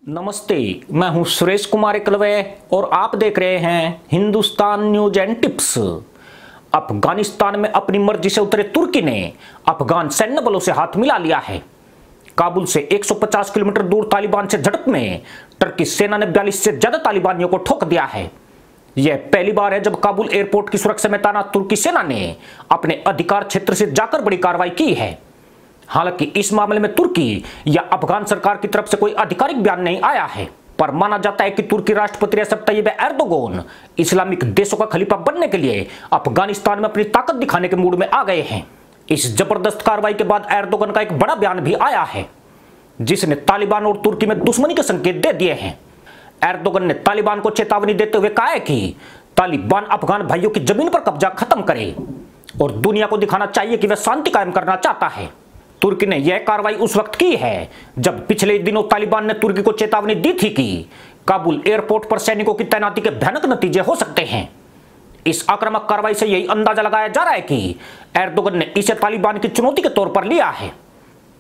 नमस्ते, मैं हूं सुरेश कुमार एकलवे और आप देख रहे हैं Hindustan news and tips. Afghanistan में अपनी मर्जी से उतरे तुर्की ने अफगान सैन्य बलों से हाथ मिला लिया है। काबुल से 150 किलोमीटर दूर तालिबान से झड़प में टर्की सेना ने 42 से ज्यादा तालिबानियों को ठोक दिया है। यह पहली बार है जब काबुल एयरपोर्ट की सुरक्षा में तैनात तुर्की सेना ने अपने अधिकार क्षेत्र से जाकर बड़ी कार्रवाई की है। हालांकि इस मामले में तुर्की या अफगान सरकार की तरफ से कोई आधिकारिक बयान नहीं आया है, पर माना जाता है कि तुर्की राष्ट्रपति रेसेप तैयब एर्दोगन इस्लामिक देशों का खलीफा बनने के लिए अफगानिस्तान में अपनी ताकत दिखाने के मूड में आ गए हैं। इस जबरदस्त कार्रवाई के बाद एर्दोगन का एक बड़ा बयान भी आया है, जिसने तालिबान और तुर्की में दुश्मनी के संकेत दे दिए हैं। एर्दोगन ने तालिबान को चेतावनी देते हुए कहा है कि तालिबान अफगान भाइयों की जमीन पर कब्जा खत्म करे और दुनिया को दिखाना चाहिए कि वह शांति कायम करना चाहता है। तुर्की ने यह कार्रवाई उस वक्त की है जब पिछले दिनों तालिबान ने तुर्की को चेतावनी दी थी कि काबुल एयरपोर्ट पर सैनिकों की तैनाती के भयानक नतीजे हो सकते हैं। इस आक्रामक कार्रवाई से यही अंदाजा लगाया जा रहा है कि एर्दोगन ने इसे तालिबान की चुनौती के तौर पर लिया है।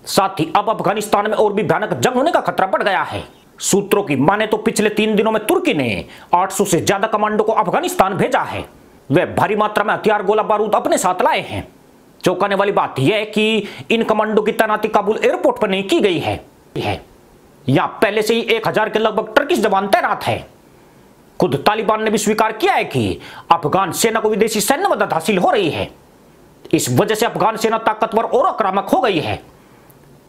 साथ ही अब अफगानिस्तान में और भी भयानक जंग होने का खतरा बढ़ गया है। सूत्रों की माने तो पिछले 3 दिनों में तुर्की ने 800 से ज्यादा कमांडो को अफगानिस्तान भेजा है। वे भारी मात्रा में हथियार, गोला बारूद अपने साथ लाए हैं। चौंकाने वाली बात यह है कि इन कमांडो की तैनाती काबुल एयरपोर्ट पर नहीं की गई है। यहां पहले से ही 1000 के लगभग टर्किश जवान तैनात है। खुद तालिबान ने भी स्वीकार किया है कि अफगान सेना को विदेशी सैन्य मदद हासिल हो रही है। इस वजह से अफगान सेना ताकतवर और आक्रामक हो गई है।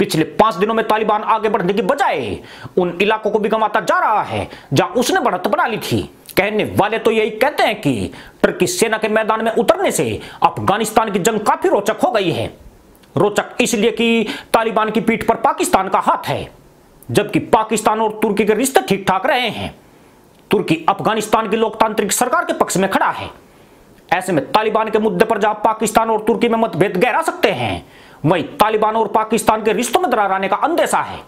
पिछले 5 दिनों में तालिबान आगे बढ़ने की बजाय उन इलाकों को भी गंवाता जा रहा है जहां उसने बढ़त बना ली थी। कहने वाले तो यही कहते हैं कि टर्की सेना के मैदान में उतरने से अफगानिस्तान की जंग काफी रोचक हो गई है। रोचक इसलिए कि तालिबान की पीठ पर पाकिस्तान का हाथ है, जबकि पाकिस्तान और तुर्की के रिश्ते ठीक ठाक रहे हैं। तुर्की अफगानिस्तान की लोकतांत्रिक सरकार के पक्ष में खड़ा है। ऐसे में तालिबान के मुद्दे पर जहां पाकिस्तान और तुर्की में मतभेद गहरा सकते हैं, वहीं तालिबान और पाकिस्तान के रिश्तों में दरार आने का अंदेशा है।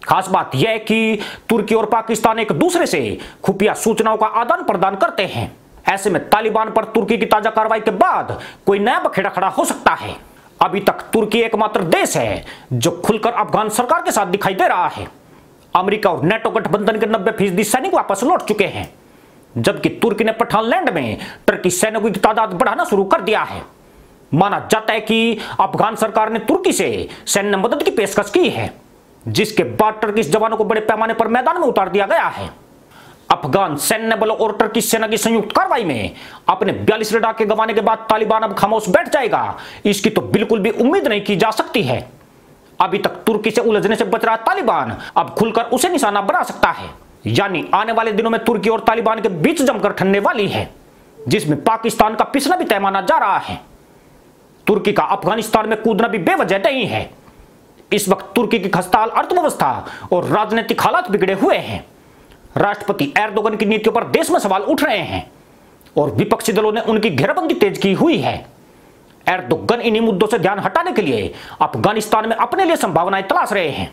खास बात यह है कि तुर्की और पाकिस्तान एक दूसरे से खुफिया सूचनाओं का आदान प्रदान करते हैं। ऐसे में तालिबान पर तुर्की की ताजा कार्रवाई के बाद कोई नया बखेड़ा खड़ा हो सकता है। अभी तक तुर्की एकमात्र देश है जो खुलकर अफगान सरकार के साथ दिखाई दे रहा है। अमेरिका और नेटो गठबंधन के 90% सैनिक वापस लौट चुके हैं, जबकि तुर्की ने पठानलैंड में टर्की सैनिकों की तादाद बढ़ाना शुरू कर दिया है। माना जाता है कि अफगान सरकार ने तुर्की से सैन्य मदद की पेशकश की है, जिसके बाद टर्किश जवानों को बड़े पैमाने पर मैदान में उतार दिया गया है। अफगान सैन्य बलों और टर्किश सेना की संयुक्त कार्रवाई में अपने 42 लड़ाके गंवाने के बाद तालिबान अब खामोश बैठ जाएगा, इसकी तो बिल्कुल भी उम्मीद नहीं की जा सकती है। अभी तक तुर्की से उलझने से बच रहा तालिबान अब खुलकर उसे निशाना बना सकता है। यानी आने वाले दिनों में तुर्की और तालिबान के बीच जमकर ठनने वाली है, जिसमें पाकिस्तान का पिसना भी तय माना जा रहा है। तुर्की का अफगानिस्तान में कूदना भी बेवजह नहीं है। इस वक्त तुर्की की खस्ताहाल अर्थव्यवस्था और राजनीतिक हालात बिगड़े हुए हैं। राष्ट्रपति एर्दोगन की नीतियों पर देश में सवाल उठ रहे हैं और विपक्षी दलों ने उनकी घेराबंदी तेज की हुई है। एर्दोगन इन्हीं मुद्दों से ध्यान हटाने के लिए अफगानिस्तान में अपने लिए संभावनाएं तलाश रहे हैं।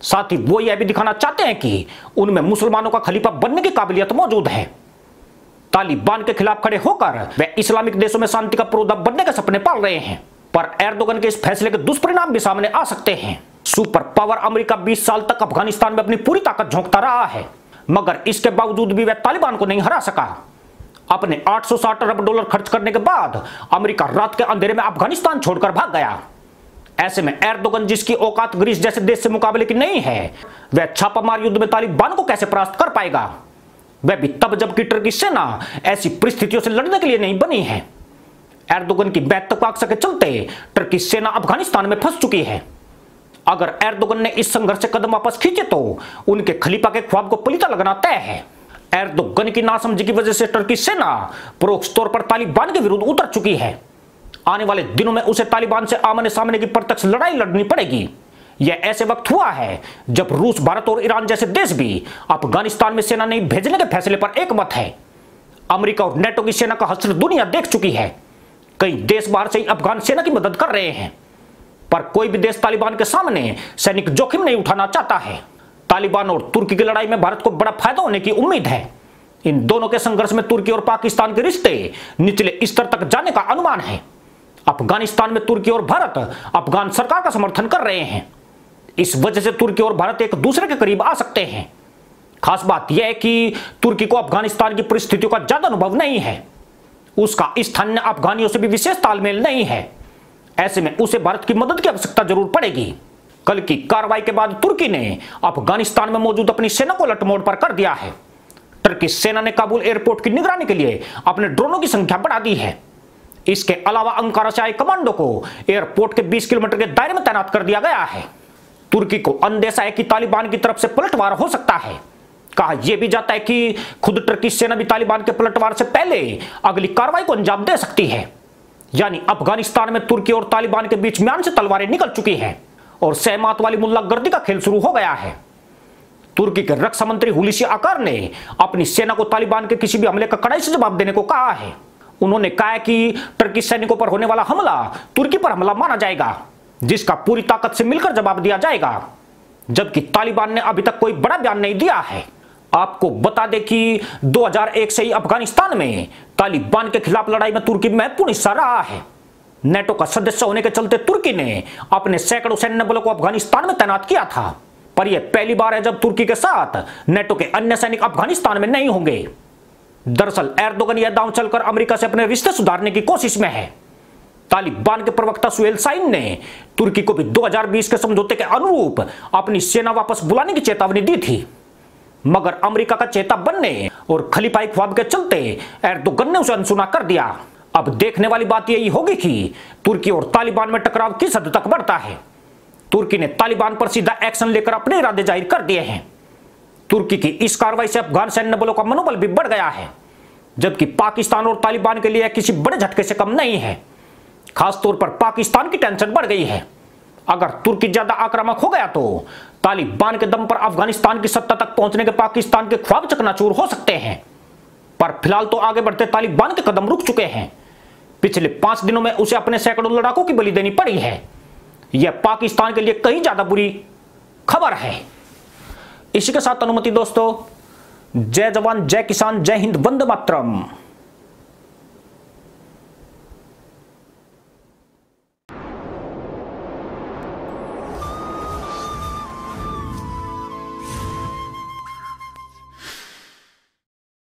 साथ ही वो यह भी दिखाना चाहते हैं कि उनमें मुसलमानों का खलीफा बनने की काबिलियत मौजूद है। तालिबान के खिलाफ खड़े होकर वे इस्लामिक देशों में शांति का पुरोधा बनने के सपने पाल रहे हैं, पर एर्दोगन के इस फैसले के दुष्परिणाम भी सामने आ सकते हैं। सुपर पावर अमेरिका 20 साल तक अफगानिस्तान में अपनी पूरी ताकत झोंकता रहा है, मगर इसके बावजूद भी वह तालिबान को नहीं हरा सका। अपने 860 अरब डॉलर खर्च करने के बाद अमेरिका रात के अंधेरे में अफगानिस्तान छोड़कर भाग गया। ऐसे में एर्दोगन, जिसकी औकात ग्रीस जैसे देश से मुकाबले की नहीं है, वह छापामार युद्ध में तालिबान को कैसे परास्त कर पाएगा? वह भी तब जबकि टर्की सेना ऐसी परिस्थितियों से लड़ने के लिए नहीं बनी है। एर्दोगन की महत्वाकांक्षा के चलते टर्की सेना अफगानिस्तान में फंस चुकी है। अगर एर्दोगन ने इस संघर्ष से कदम वापस खींचे तो उनके खलीफा के ख्वाब को पलीता लगना तय है। एर्दोगन की नासमझी की वजह से टर्की सेना परोक्ष तौर पर तालिबान के विरुद्ध उतर चुकी है। आने वाले दिनों में उसे तालिबान से आमने सामने की प्रत्यक्ष लड़ाई लड़नी पड़ेगी। यह ऐसे वक्त हुआ है जब रूस, भारत और ईरान जैसे देश भी अफगानिस्तान में सेना नहीं भेजने के फैसले पर एकमत है। अमेरिका और नेटो की सेना का हश्र दुनिया देख चुकी है। कई देश बाहर से ही अफगान सेना की मदद कर रहे हैं, पर कोई भी देश तालिबान के सामने सैनिक जोखिम नहीं उठाना चाहता है। तालिबान और तुर्की की लड़ाई में भारत को बड़ा फायदा होने की उम्मीद है। इन दोनों के संघर्ष में तुर्की और पाकिस्तान के रिश्ते निचले स्तर तक जाने का अनुमान है। अफगानिस्तान में तुर्की और भारत अफगान सरकार का समर्थन कर रहे हैं। इस वजह से तुर्की और भारत एक दूसरे के करीब आ सकते हैं। खास बात यह है कि तुर्की को अफगानिस्तान की परिस्थितियों का ज्यादा अनुभव नहीं है, उसका स्थानीय अफगानियों से भी विशेष तालमेल नहीं है। ऐसे में उसे भारत की मदद की आवश्यकता जरूर पड़ेगी। कल की कार्रवाई के बाद तुर्की ने अफगानिस्तान में मौजूद अपनी सेना को लटमोड़ पर कर दिया है। टर्की सेना ने काबुल एयरपोर्ट की निगरानी के लिए अपने ड्रोनों की संख्या बढ़ा दी है। इसके अलावा अंकारा से आए कमांडो को एयरपोर्ट के 20 किलोमीटर के दायरे में तैनात कर दिया गया है। तुर्की को अंदेशा है कि तालिबान की तरफ से पलटवार हो सकता है। कहा यह भी जाता है कि खुद टर्की सेना भी तालिबान के पलटवार से पहले अगली कार्रवाई को अंजाम दे सकती है। यानी अफगानिस्तान में तुर्की और तालिबान के बीच म्यान से तलवारें निकल चुकी हैं और सहमात वाली मुल्ला गर्दी का खेल शुरू हो गया है। तुर्की के रक्षा मंत्री हुलूसी आकार ने अपनी सेना को तालिबान के किसी भी हमले का कड़ाई से जवाब देने को कहा है। उन्होंने कहा कि टर्की सैनिकों पर होने वाला हमला तुर्की पर हमला माना जाएगा, जिसका पूरी ताकत से मिलकर जवाब दिया जाएगा। जबकि तालिबान ने अभी तक कोई बड़ा बयान नहीं दिया है। आपको बता दें कि 2001 से ही अफगानिस्तान में तालिबान के खिलाफ लड़ाई में तुर्की महत्वपूर्ण हिस्सा रहा है। नेटो का सदस्य होने के चलते तुर्की ने अपने सैकड़ों सैन्य बलों को अफगानिस्तान में तैनात किया था, पर यह पहली बार है जब तुर्की के साथ नेटो के अन्य सैनिक अफगानिस्तान में नहीं होंगे। दरअसल एर्दोगन यह दांव चलकर अमेरिका से अपने रिश्ते सुधारने की कोशिश में है। तालिबान के प्रवक्ता सुहेल शाहीन ने तुर्की को भी 2020 के समझौते के अनुरूप अपनी सेना वापस बुलाने की चेतावनी दी थी, मगर अमेरिका का चेता बनने और खलीफाई ख्वाब के चलते एर्दोगन ने उसे अनसुना कर दिया। अब देखने वाली बात यही होगी कि तुर्की और तालिबान में टकराव किस हद तक बढ़ता है। तुर्की ने तालिबान पर सीधा एक्शन लेकर अपने इरादे जाहिर कर दिए हैं। तुर्की की इस कार्रवाई से अफगान सैन्य बलों का मनोबल भी बढ़ गया है, जबकि पाकिस्तान और तालिबान के लिए किसी बड़े झटके से कम नहीं है। खासतौर पर पाकिस्तान की टेंशन बढ़ गई है। अगर तुर्की ज्यादा आक्रामक हो गया तो तालिबान के दम पर अफगानिस्तान की सत्ता तक पहुंचने के पाकिस्तान के ख्वाब चकनाचूर हो सकते हैं। पर फिलहाल तो आगे बढ़ते तालिबान के कदम रुक चुके हैं। पिछले 5 दिनों में उसे अपने सैकड़ों लड़ाकों की बलि देनी पड़ी है। यह पाकिस्तान के लिए कहीं ज्यादा बुरी खबर है। इसी के साथ अनुमति दोस्तों, जय जवान जय किसान जय हिंद वंदे मातरम।